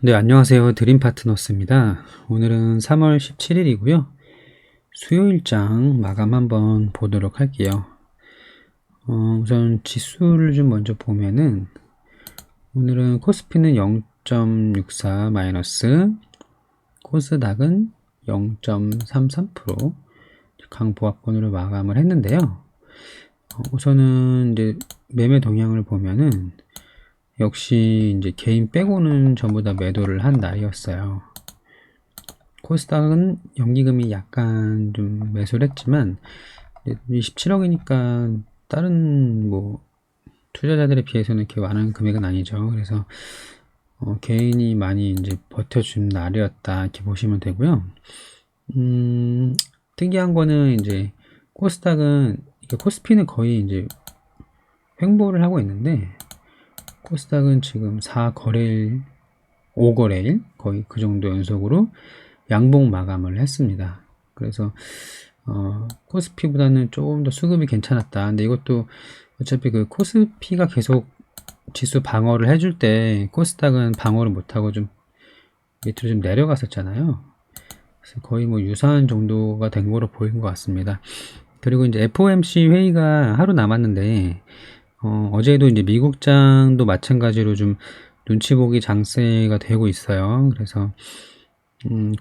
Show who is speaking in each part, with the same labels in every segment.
Speaker 1: 네, 안녕하세요. 드림 파트너스입니다. 오늘은 3월 17일이고요. 수요일장 마감 한번 보도록 할게요. 우선 지수를 좀 먼저 보면은 오늘은 코스피는 0.64 마이너스, 코스닥은 0.33% 강보합권으로 마감을 했는데요. 우선은 이제 매매 동향을 보면은 역시 이제 개인 빼고는 전부 다 매도를 한 날이었어요. 코스닥은 연기금이 약간 좀 매수를 했지만 27억이니까 다른 뭐 투자자들에 비해서는 이렇게 많은 금액은 아니죠. 그래서 개인이 많이 이제 버텨준 날이었다 이렇게 보시면 되고요. 특이한 거는 이제 코스닥은 코스피는 거의 이제 횡보를 하고 있는데 코스닥은 지금 4거래일, 5거래일 거의 그 정도 연속으로 양봉 마감을 했습니다. 그래서 코스피보다는 조금 더 수급이 괜찮았다. 근데 이것도 어차피 그 코스피가 계속 지수 방어를 해줄 때 코스닥은 방어를 못하고 좀 밑으로 좀 내려갔었잖아요. 그래서 거의 뭐 유사한 정도가 된 거로 보이는 것 같습니다. 그리고 이제 FOMC 회의가 하루 남았는데 어제도 이제 미국장도 마찬가지로 좀 눈치 보기 장세가 되고 있어요. 그래서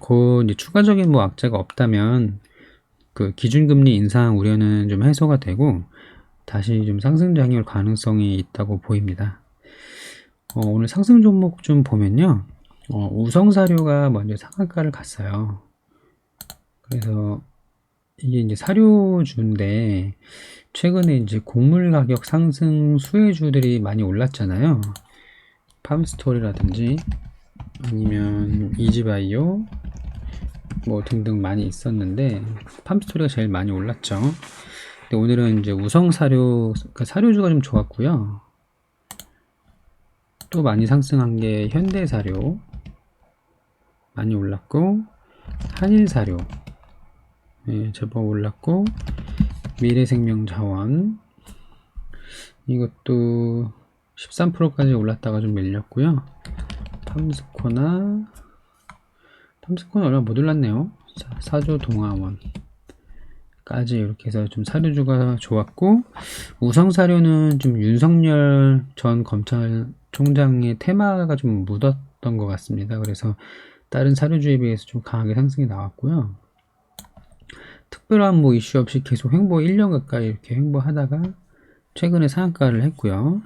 Speaker 1: 그 이제 추가적인 뭐 악재가 없다면 그 기준금리 인상 우려는 좀 해소가 되고 다시 좀 상승장이 올 가능성이 있다고 보입니다. 오늘 상승 종목 좀 보면요. 우성사료가 먼저 상한가를 갔어요. 그래서 이게 이제 사료주인데 최근에 이제 곡물 가격 상승 수혜주들이 많이 올랐잖아요. 팜스토리라든지 아니면 이지바이오 뭐 등등 많이 있었는데 팜스토리가 제일 많이 올랐죠. 근데 오늘은 이제 우성사료, 그러니까 사료주가 좀 좋았고요. 또 많이 상승한 게 현대사료 많이 올랐고 한일사료 제법 올랐고 미래생명자원 이것도 13%까지 올랐다가 좀 밀렸고요. 팜스코는 얼마 못 올랐네요. 사조동아원 까지 이렇게 해서 좀 사료주가 좋았고 우성사료는 좀 윤석열 전 검찰총장의 테마가 좀 묻었던 것 같습니다. 그래서 다른 사료주에 비해서 좀 강하게 상승이 나왔고요. 특별한 뭐 이슈 없이 계속 횡보 1년 가까이 이렇게 횡보하다가 최근에 상한가를 했고요.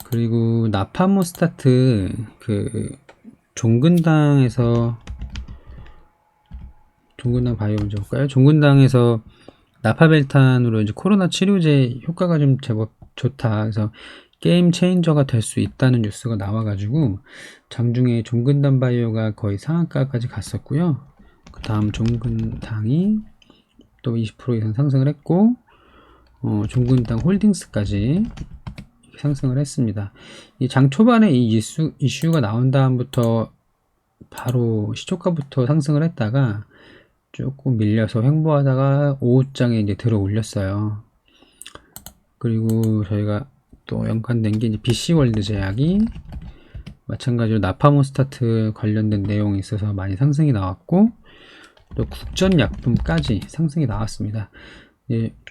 Speaker 1: 그리고 나파모스타트 그 종근당 바이오 먼저 볼까요? 종근당에서 나파벨탄으로 이제 코로나 치료제 효과가 좀 제법 좋다. 그래서 게임 체인저가 될 수 있다는 뉴스가 나와가지고 장중에 종근당 바이오가 거의 상한가까지 갔었고요. 그 다음 종근당이 또 20% 이상 상승을 했고 종근당 홀딩스까지 상승을 했습니다. 이 장 초반에 이 이슈가 나온 다음부터 바로 시초가부터 상승을 했다가 조금 밀려서 횡보하다가 오후장에 이제 들어 올렸어요. 그리고 저희가 또 연관된 게 이제 BC월드 제약이 마찬가지로 나파모스타트 관련된 내용이 있어서 많이 상승이 나왔고 또 국전약품까지 상승이 나왔습니다.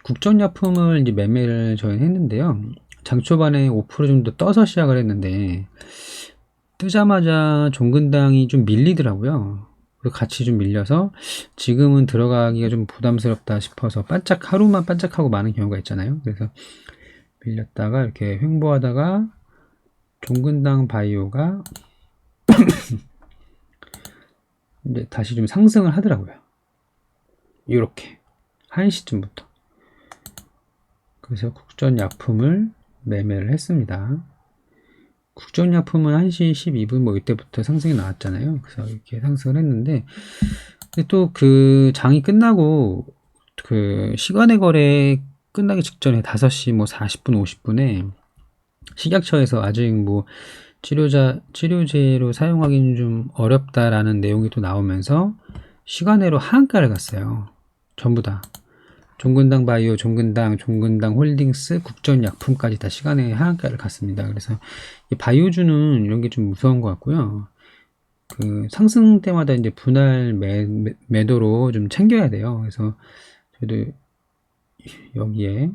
Speaker 1: 국전약품을 이제 매매를 저희는 했는데요. 장 초반에 5% 정도 떠서 시작을 했는데 뜨자마자 종근당이 좀 밀리더라고요. 같이 좀 밀려서 지금은 들어가기가 좀 부담스럽다 싶어서 하루만 반짝하고 마는 경우가 있잖아요. 그래서 밀렸다가 이렇게 횡보하다가 종근당 바이오가 이제 다시 좀 상승을 하더라고요. 이렇게 1시쯤부터. 그래서 국전약품을 매매를 했습니다. 국전약품은 1시 12분 뭐 이때부터 상승이 나왔잖아요. 그래서 이렇게 상승을 했는데 또 그 장이 끝나고 그 시간의 거래 끝나기 직전에 5시 뭐 40분 50분에 식약처에서 아직 뭐 치료제로 사용하기는 좀 어렵다라는 내용이 또 나오면서 시간외로 하한가를 갔어요. 전부 다. 종근당 바이오, 종근당 홀딩스, 국전약품까지 다 시간에 하한가를 갔습니다. 그래서 이 바이오주는 이런 게 좀 무서운 것 같고요. 그 상승 때마다 이제 분할 매도로 좀 챙겨야 돼요. 그래서 저도 여기에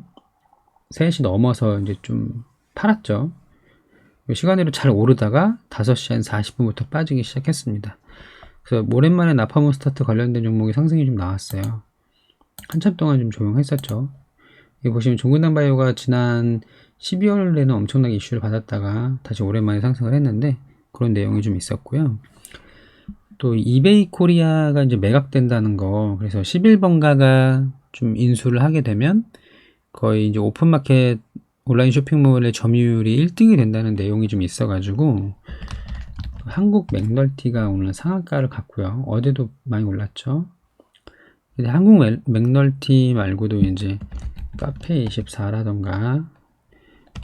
Speaker 1: 3시 넘어서 이제 좀 팔았죠. 시간으로 잘 오르다가 5시 한 40분부터 빠지기 시작했습니다. 그래서 오랜만에 나파몬스타트 관련된 종목이 상승이 좀 나왔어요. 한참 동안 좀 조용했었죠. 여기 보시면 종근당바이오가 지난 12월에는 엄청나게 이슈를 받았다가 다시 오랜만에 상승을 했는데 그런 내용이 좀 있었고요. 또 이베이 코리아가 이제 매각된다는 거, 그래서 11번가가 좀 인수를 하게 되면 거의 이제 오픈마켓 온라인 쇼핑몰의 점유율이 1등이 된다는 내용이 좀 있어가지고 한국 맥널티가 오늘 상한가를 갔고요. 어제도 많이 올랐죠. 근데 한국 맥널티 말고도 이제 카페24라던가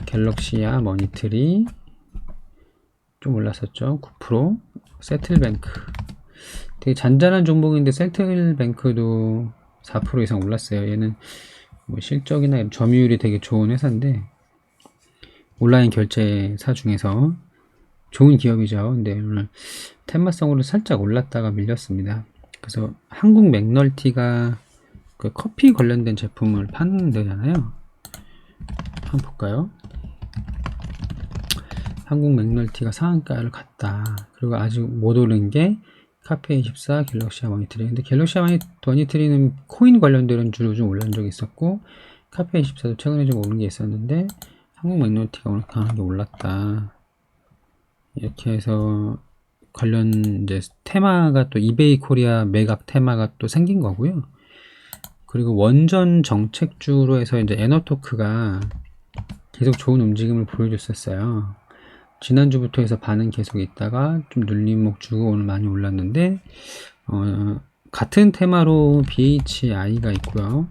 Speaker 1: 갤럭시야, 머니트리 좀 올랐었죠. 9%, 세틀뱅크 되게 잔잔한 종목인데 세틀뱅크도 4% 이상 올랐어요. 얘는 뭐 실적이나 점유율이 되게 좋은 회사인데 온라인 결제사 중에서 좋은 기업이죠. 근데 오늘 테마성으로 살짝 올랐다가 밀렸습니다. 그래서 한국 맥널티가 그 커피 관련된 제품을 파는 데잖아요. 한번 볼까요? 한국 맥널티가 상한가를 갔다. 그리고 아직 못 오른 게 카페24, 갤럭시아 머니터리. 근데 갤럭시아 머니터리는 코인 관련된 주로 좀 올라온 적이 있었고 카페24도 최근에 좀 오른 게 있었는데 한국 맥널티가 오늘 강하게 올랐다. 이렇게 해서 관련 이제 테마가 또 이베이 코리아 매각 테마가 또 생긴 거고요. 그리고 원전 정책주로 해서 이제 에너토크가 계속 좋은 움직임을 보여줬었어요. 지난주부터 해서 반응 계속 있다가 좀 눌림목 주고 오늘 많이 올랐는데 같은 테마로 BHI가 있고요.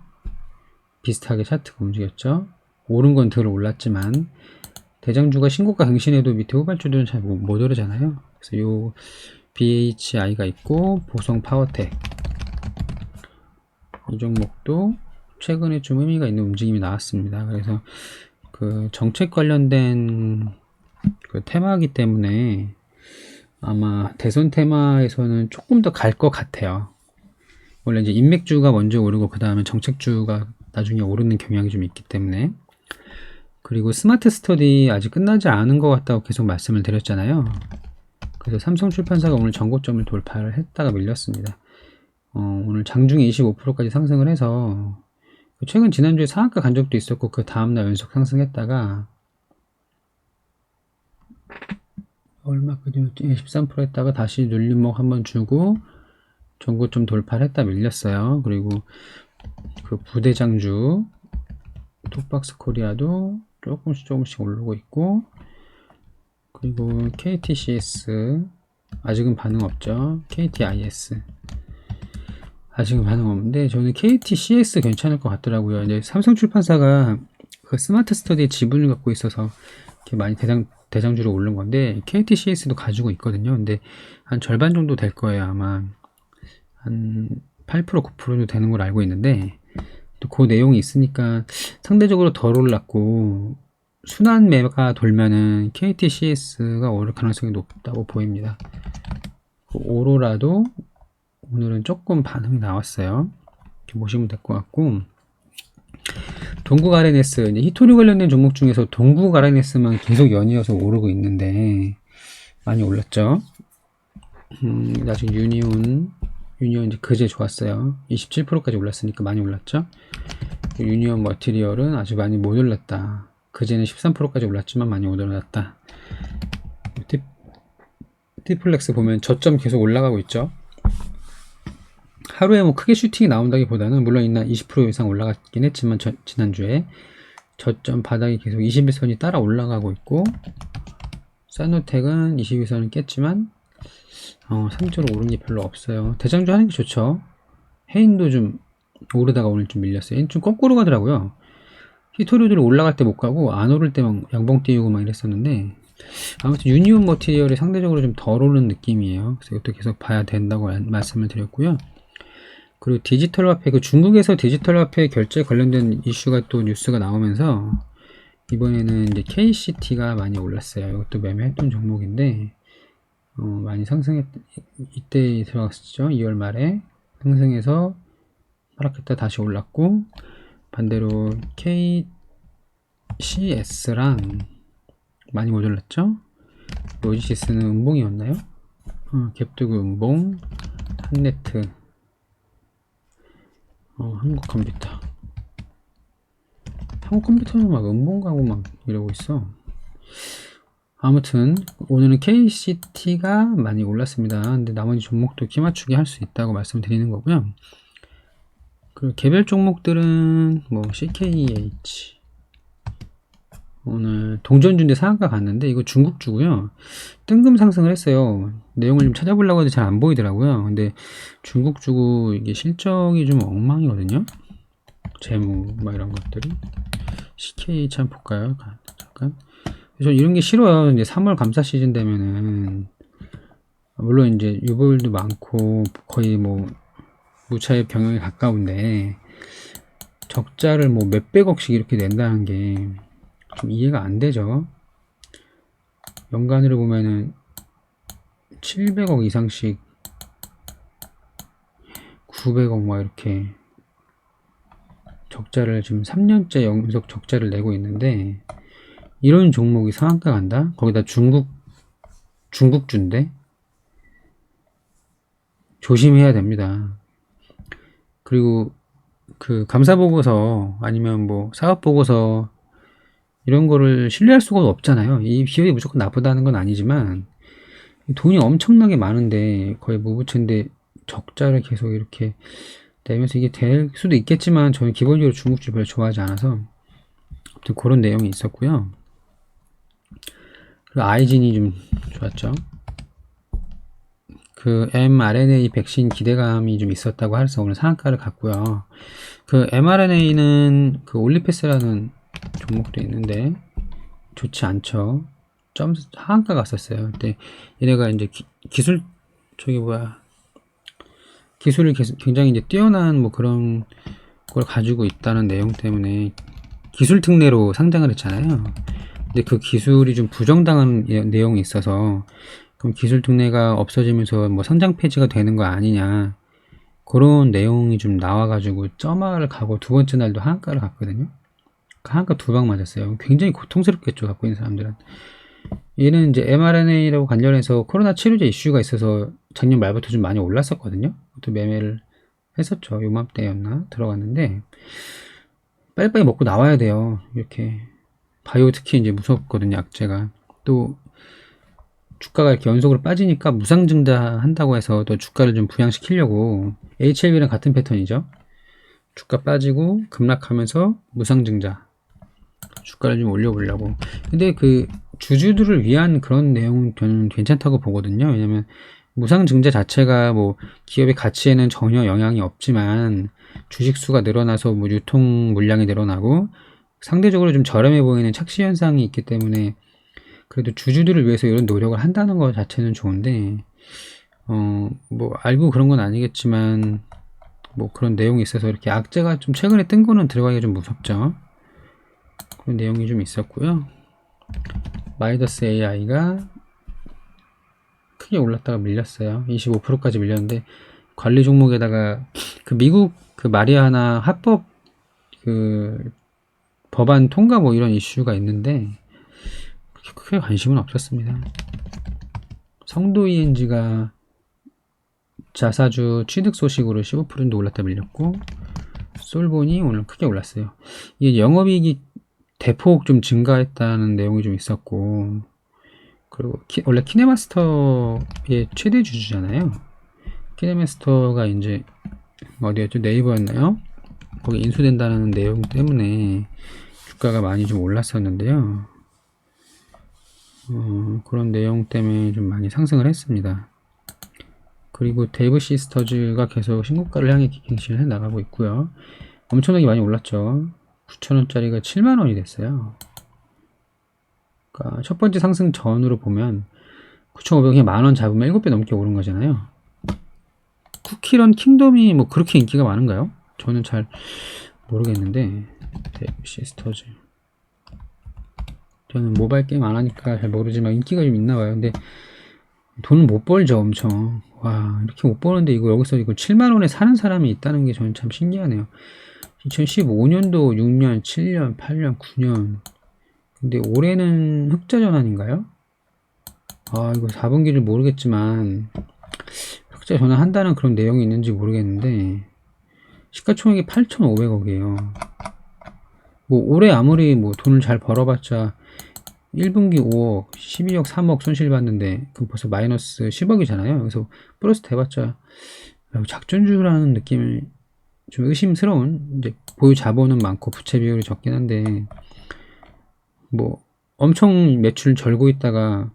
Speaker 1: 비슷하게 차트가 움직였죠. 오른 건 덜 올랐지만 대장주가 신고가 갱신해도 밑에 후발주들은 잘 못 오르잖아요. 그래서 요 BHI가 있고 보성 파워텍 이 종목도 최근에 좀 의미가 있는 움직임이 나왔습니다. 그래서 그 정책 관련된 그 테마이기 때문에 아마 대선 테마에서는 조금 더 갈 것 같아요. 원래 이제 인맥주가 먼저 오르고 그 다음에 정책주가 나중에 오르는 경향이 좀 있기 때문에. 그리고 스마트 스터디 아직 끝나지 않은 것 같다고 계속 말씀을 드렸잖아요. 그래서 삼성출판사가 오늘 전고점을 돌파를 했다가 밀렸습니다. 오늘 장중에 25%까지 상승을 해서 최근 지난주에 상한가 간 적도 있었고 그 다음날 연속 상승했다가 얼마까지 13% 했다가 다시 눌림목 한번 주고 전고점 돌파를 했다 밀렸어요. 그리고 그 부대장주 톡박스 코리아도 조금씩 오르고 있고 그리고 KTCS 아직은 반응 없죠. KTIS 아직은 반응 없는데 저는 KTCS 괜찮을 것 같더라고요. 이제 삼성출판사가 그 스마트 스터디의 지분을 갖고 있어서 이렇게 많이 대장주로 오른 건데 KTCS도 가지고 있거든요. 근데 한 절반 정도 될 거예요. 아마 한 8% 9%도 되는 걸 알고 있는데 또 그 내용이 있으니까 상대적으로 덜 올랐고 순환 매가 돌면은 KTCS가 오를 가능성이 높다고 보입니다. 오로라도 오늘은 조금 반응이 나왔어요. 이렇게 보시면 될 것 같고 동국 RNS 이제 히토리 관련된 종목 중에서 동국 RNS만 계속 연이어서 오르고 있는데 많이 올랐죠. 아직 유니온 이제 그제 좋았어요. 27%까지 올랐으니까 많이 올랐죠. 유니온 머티리얼은 아주 많이 못 올랐다. 그제는 13%까지 올랐지만 많이 못 올랐다. 티플렉스 보면 저점 계속 올라가고 있죠. 하루에 뭐 크게 슈팅이 나온다기보다는 물론 이날 20% 이상 올라갔긴 했지만 지난주에 저점 바닥이 계속 21선이 따라 올라가고 있고 사노텍은 22선을 깼지만 상대적으로 오른 게 별로 없어요. 대장주 하는 게 좋죠. 해인도 좀 오르다가 오늘 좀 밀렸어요. 해인 좀 거꾸로 가더라고요. 히토리들이 올라갈 때 못 가고 안 오를 때만 양봉 띄우고 막 이랬었는데 아무튼 유니온 머티리얼이 상대적으로 좀 덜 오른 느낌이에요. 그래서 이것도 계속 봐야 된다고 말씀을 드렸고요. 그리고 디지털 화폐, 그 중국에서 디지털 화폐 결제 관련된 이슈가 또 뉴스가 나오면서 이번에는 이제 KCT가 많이 올랐어요. 이것도 매매했던 종목인데 많이 이때 들어갔었죠. 2월 말에 상승해서 하락했다 다시 올랐고, 반대로 KCS랑 많이 모자랐죠. 로지시스는 음봉이었나요? 갭두구 음봉, 한네트, 한국컴퓨터. 한국컴퓨터는 막 음봉 가고 막 이러고 있어. 아무튼 오늘은 KCT가 많이 올랐습니다. 근데 나머지 종목도 키 맞추기 할 수 있다고 말씀드리는 거고요. 그 개별 종목들은 뭐 CKH 오늘 동전주인데 상한가 갔는데 이거 중국주고요. 뜬금 상승을 했어요. 내용을 좀 찾아보려고 해도 잘 안 보이더라고요. 근데 중국주고 이게 실적이 좀 엉망이거든요. 재무 막 이런 것들이. CKH 한번 볼까요? 잠깐. 저 이런 게 싫어요. 이제 3월 감사 시즌 되면은 물론 이제 유보율도 많고 거의 뭐 무차익 경영에 가까운데 적자를 뭐 몇백억씩 이렇게 낸다는 게 좀 이해가 안 되죠. 연간으로 보면은 700억 이상씩 900억 막 이렇게 적자를 지금 3년째 연속 적자를 내고 있는데 이런 종목이 상한가 간다? 거기다 중국주인데 조심해야 됩니다. 그리고 그 감사 보고서 아니면 뭐 사업 보고서 이런 거를 신뢰할 수가 없잖아요. 이 기업이 무조건 나쁘다는 건 아니지만 돈이 엄청나게 많은데 거의 무부채인데 적자를 계속 이렇게 내면서 이게 될 수도 있겠지만 저는 기본적으로 중국주 별로 좋아하지 않아서 아무튼 그런 내용이 있었고요. 그리고 아이진이 좀 좋았죠. 그 mRNA 백신 기대감이 좀 있었다고 해서 오늘 상한가를 갔고요. 그 mRNA는 그 올리패스라는 종목도 있는데 좋지 않죠. 점 하한가 갔었어요. 근데 얘네가 이제 기술 기술을 굉장히 이제 뛰어난 뭐 그런 걸 가지고 있다는 내용 때문에 기술 특례로 상장을 했잖아요. 근데 그 기술이 좀 부정당한 내용이 있어서 그럼 기술 특례가 없어지면서 뭐 상장 폐지가 되는 거 아니냐 그런 내용이 좀 나와가지고 점화를 가고 두 번째 날도 하한가를 갔거든요. 하한가 2방 맞았어요. 굉장히 고통스럽겠죠, 갖고 있는 사람들은. 얘는 이제 mRNA라고 관련해서 코로나 치료제 이슈가 있어서 작년 말부터 좀 많이 올랐었거든요. 또 매매를 했었죠. 요맘때였나 들어갔는데 빨리빨리 먹고 나와야 돼요. 이렇게 바이오 특히 이제 무섭거든요. 약재가 또 주가가 이렇게 연속으로 빠지니까 무상증자 한다고 해서 또 주가를 좀 부양시키려고 HLB랑 같은 패턴이죠. 주가 빠지고 급락하면서 무상증자 주가를 좀 올려보려고. 근데 그 주주들을 위한 그런 내용은 저는 괜찮다고 보거든요. 왜냐면 무상증자 자체가 뭐 기업의 가치에는 전혀 영향이 없지만 주식수가 늘어나서 뭐 유통 물량이 늘어나고 상대적으로 좀 저렴해 보이는 착시 현상이 있기 때문에 그래도 주주들을 위해서 이런 노력을 한다는 것 자체는 좋은데 뭐 알고 그런 건 아니겠지만 뭐 그런 내용이 있어서 이렇게 악재가 좀 최근에 뜬 거는 들어가기가 좀 무섭죠. 그런 내용이 좀 있었고요. 마이더스 AI가 크게 올랐다가 밀렸어요. 25%까지 밀렸는데 관리 종목에다가 그 미국 그 마리아나 합법 그 법안 통과 뭐 이런 이슈가 있는데 크게 관심은 없었습니다. 성도 ENG가 자사주 취득 소식으로 15% 정도 올랐다 밀렸고 솔본이 오늘 크게 올랐어요. 이게 영업이익이 대폭 좀 증가했다는 내용이 좀 있었고 그리고 원래 키네마스터의 최대 주주잖아요. 키네마스터가 이제 어디였죠? 네이버였나요? 거기 인수된다는 내용 때문에 주가가 많이 좀 올랐었는데요. 그런 내용 때문에 좀 많이 상승을 했습니다. 그리고 데이브 시스터즈가 계속 신고가를 향해 갱신을 해 나가고 있고요. 엄청나게 많이 올랐죠. 9,000원짜리가 7만원이 됐어요. 그러니까 첫 번째 상승 전으로 보면 9,500에 만원 잡으면 7배 넘게 오른 거잖아요. 쿠키런 킹덤이 뭐 그렇게 인기가 많은가요? 저는 잘 모르겠는데 데이브 시스터즈 저는 모바일 게임 안 하니까 잘 모르지만 인기가 좀 있나 봐요. 근데 돈을 못 벌죠, 엄청. 와, 이렇게 못 버는데 이거 여기서 이거 7만 원에 사는 사람이 있다는 게 저는 참 신기하네요. 2015년도 6년, 7년, 8년, 9년. 근데 올해는 흑자 전환인가요? 아, 이거 4분기를 모르겠지만 흑자 전환한다는 그런 내용이 있는지 모르겠는데 시가총액이 8,500억이에요. 뭐 올해 아무리 뭐 돈을 잘 벌어봤자 1분기 5억, 12억, 3억 손실 봤는데 그럼 벌써 마이너스 10억이잖아요. 그래서 플러스 돼봤자 작전주라는 느낌이 좀 의심스러운, 이제 보유 자본은 많고 부채 비율이 적긴 한데 뭐 엄청 매출 절고 있다가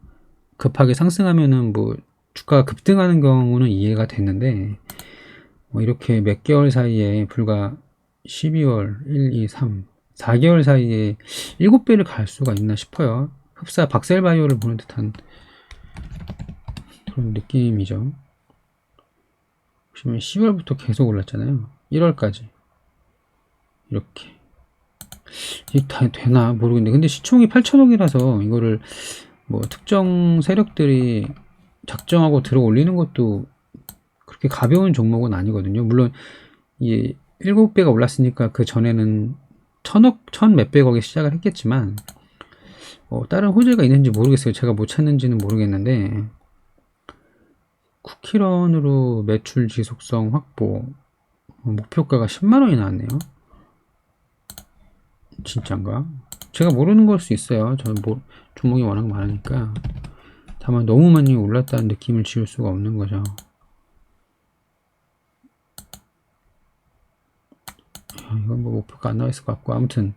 Speaker 1: 급하게 상승하면은 뭐 주가가 급등하는 경우는 이해가 됐는데 뭐 이렇게 몇 개월 사이에 불과 12월 1, 2, 3, 4개월 사이에 7배를 갈 수가 있나 싶어요. 흡사 박셀바이오를 보는 듯한 그런 느낌이죠. 보시면 10월부터 계속 올랐잖아요. 1월까지 이렇게. 이게 다 되나 모르겠는데 근데 시총이 8천억이라서 이거를 뭐 특정 세력들이 작정하고 들어 올리는 것도 그렇게 가벼운 종목은 아니거든요. 물론 이게 7배가 올랐으니까 그 전에는 천 몇백억에 시작을 했겠지만 다른 호재가 있는지 모르겠어요. 제가 못 찾는지는 모르겠는데 쿠키런으로 매출 지속성 확보 목표가가 10만원이 나왔네요. 진짠가? 제가 모르는 걸 수 있어요. 저는 뭐 종목이 워낙 많으니까. 다만 너무 많이 올랐다는 느낌을 지울 수가 없는 거죠. 이건 뭐 목표가 안 나와 있을 것 같고 아무튼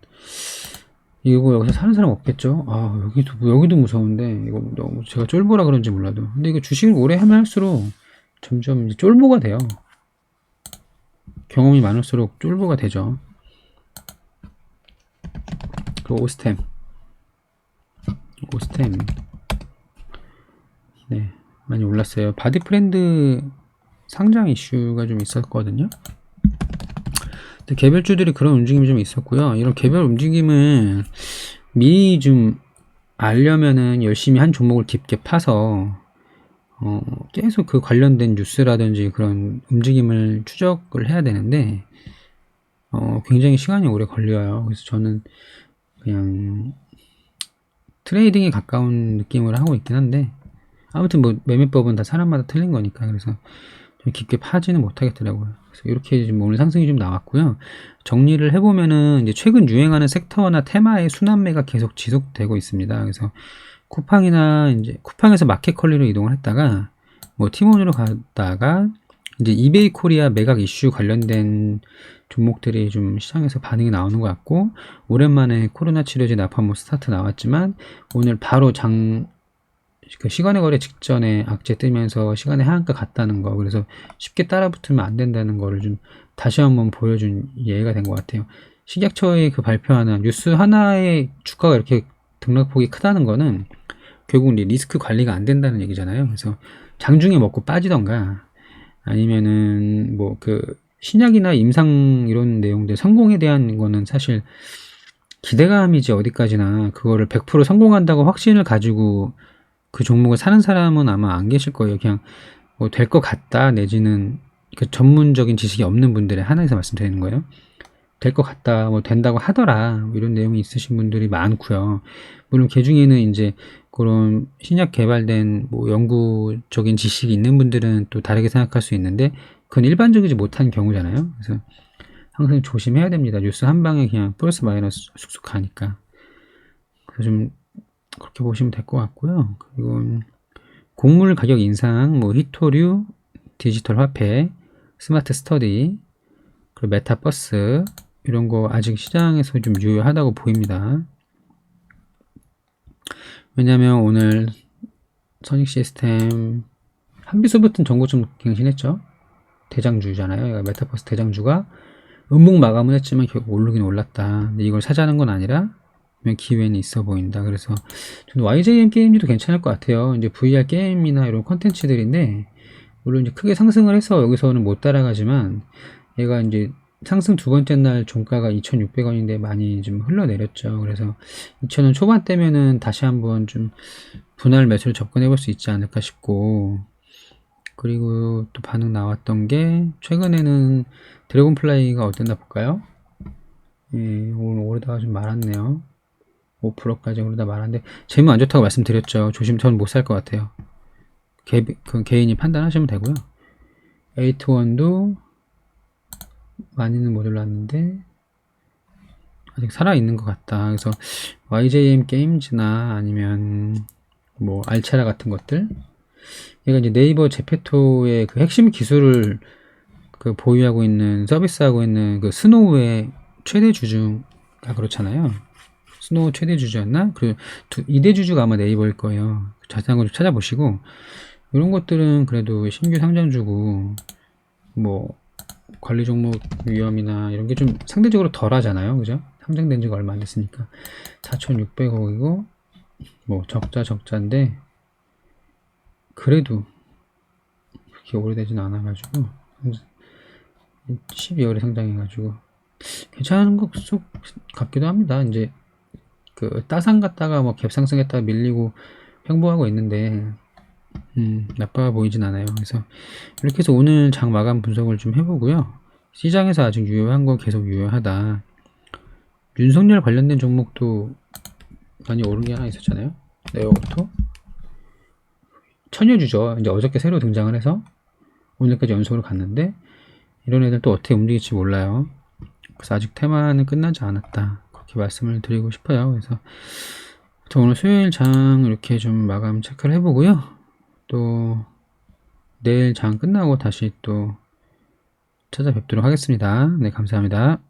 Speaker 1: 이거 여기서 사는 사람 없겠죠? 아 여기도 무서운데 이거 너무 제가 쫄보라 그런지 몰라도 근데 이거 주식을 오래 하면 할수록 점점 이제 쫄보가 돼요. 경험이 많을수록 쫄보가 되죠. 그 오스템 네 많이 올랐어요. 바디프렌드 상장 이슈가 좀 있었거든요. 근데 개별주들이 그런 움직임이 좀 있었고요. 이런 개별 움직임은 미리 좀 알려면은 열심히 한 종목을 깊게 파서 계속 그 관련된 뉴스라든지 그런 움직임을 추적을 해야 되는데 굉장히 시간이 오래 걸려요. 그래서 저는 그냥 트레이딩에 가까운 느낌을 하고 있긴 한데 아무튼 뭐 매매법은 다 사람마다 틀린 거니까 그래서 좀 깊게 파지는 못하겠더라고요. 그래서 이렇게 지금 오늘 상승이 좀 나왔고요. 정리를 해보면은 이제 최근 유행하는 섹터나 테마의 순환매가 계속 지속되고 있습니다. 그래서 쿠팡이나 이제 쿠팡에서 마켓컬리로 이동을 했다가 뭐 티몬으로 갔다가 이제 이베이 코리아 매각 이슈 관련된 종목들이 좀 시장에서 반응이 나오는 것 같고 오랜만에 코로나 치료제 나파모 스타트 나왔지만 오늘 바로 그 시간의 거래 직전에 악재 뜨면서 시간의 하한가 갔다는 거 그래서 쉽게 따라붙으면 안 된다는 거를 좀 다시 한번 보여준 예가 된 것 같아요. 식약처의 그 발표하는 뉴스 하나의 주가가 이렇게 등락폭이 크다는 거는 결국 리스크 관리가 안 된다는 얘기잖아요. 그래서 장중에 먹고 빠지던가 아니면은 뭐 그 신약이나 임상 이런 내용들 성공에 대한 거는 사실 기대감이지 어디까지나 그거를 100% 성공한다고 확신을 가지고 그 종목을 사는 사람은 아마 안 계실 거예요. 그냥 뭐 될 것 같다 내지는 그 전문적인 지식이 없는 분들의 하나에서 말씀드리는 거예요. 될 것 같다, 뭐 된다고 하더라, 뭐 이런 내용이 있으신 분들이 많고요. 물론 그 중에는 이제 그런 신약 개발된 뭐 연구적인 지식이 있는 분들은 또 다르게 생각할 수 있는데 그건 일반적이지 못한 경우잖아요. 그래서 항상 조심해야 됩니다. 뉴스 한 방에 그냥 플러스 마이너스 쑥쑥 가니까. 그래서 좀 그렇게 보시면 될 것 같고요. 그리고 곡물 가격 인상, 뭐 히토류, 디지털 화폐, 스마트 스터디, 그리고 메타버스 이런 거 아직 시장에서 좀 유효하다고 보입니다. 왜냐면 오늘 선익 시스템 한비소프트는 전고점 갱신했죠. 대장주잖아요. 메타버스 대장주가 음봉 마감은 했지만 결국 오르긴 올랐다. 근데 이걸 사자는 건 아니라 기회는 있어 보인다. 그래서 저는 YJM 게임즈도 괜찮을 것 같아요. 이제 VR 게임이나 이런 컨텐츠들인데 물론 이제 크게 상승을 해서 여기서는 못 따라가지만 얘가 이제 상승 두 번째 날 종가가 2,600원인데 많이 좀 흘러내렸죠. 그래서 2,000원 초반대면은 다시 한번 좀 분할 매수를 접근해 볼 수 있지 않을까 싶고, 그리고 또 반응 나왔던 게 최근에는 드래곤플라이가 어땠나 볼까요? 예, 오늘 오르다가 좀 말았네요. 5%까지 오르다 말았는데 재무 안 좋다고 말씀드렸죠. 조심, 저는 못 살 것 같아요. 그 개인이 판단하시면 되고요. 에이트원도 많이는 못 올랐는데 아직 살아있는 것 같다. 그래서 YJM 게임즈나 아니면 뭐 알체라 같은 것들, 얘가 이제 네이버 제페토의 그 핵심 기술을 그 보유하고 있는, 서비스하고 있는 그 스노우의 최대 주주가 그렇잖아요. 스노우 최대 주주였나? 그 2대 주주가 아마 네이버일 거예요. 자세한 거 좀 찾아보시고, 이런 것들은 그래도 신규 상장주고 뭐 관리 종목 위험이나 이런 게 좀 상대적으로 덜 하잖아요. 그죠? 상장된 지가 얼마 안 됐으니까. 4,600억이고 뭐 적자인데 그래도 그렇게 오래되진 않아가지고 12월에 상장해가지고 괜찮은 것 같기도 합니다. 이제 그 따상 갔다가 뭐 갭상승했다가 밀리고 횡보하고 있는데 나빠 보이진 않아요. 그래서 이렇게 해서 오늘 장 마감 분석을 좀 해보고요. 시장에서 아직 유효한 건 계속 유효하다. 윤석열 관련된 종목도 많이 오른 게 하나 있었잖아요. 네오오토 천여주죠. 이제 어저께 새로 등장을 해서 오늘까지 연속으로 갔는데 이런 애들 또 어떻게 움직일지 몰라요. 그래서 아직 테마는 끝나지 않았다. 그렇게 말씀을 드리고 싶어요. 그래서 오늘 수요일 장 이렇게 좀 마감 체크를 해보고요. 또 내일 장 끝나고 다시 또 찾아뵙도록 하겠습니다. 네, 감사합니다.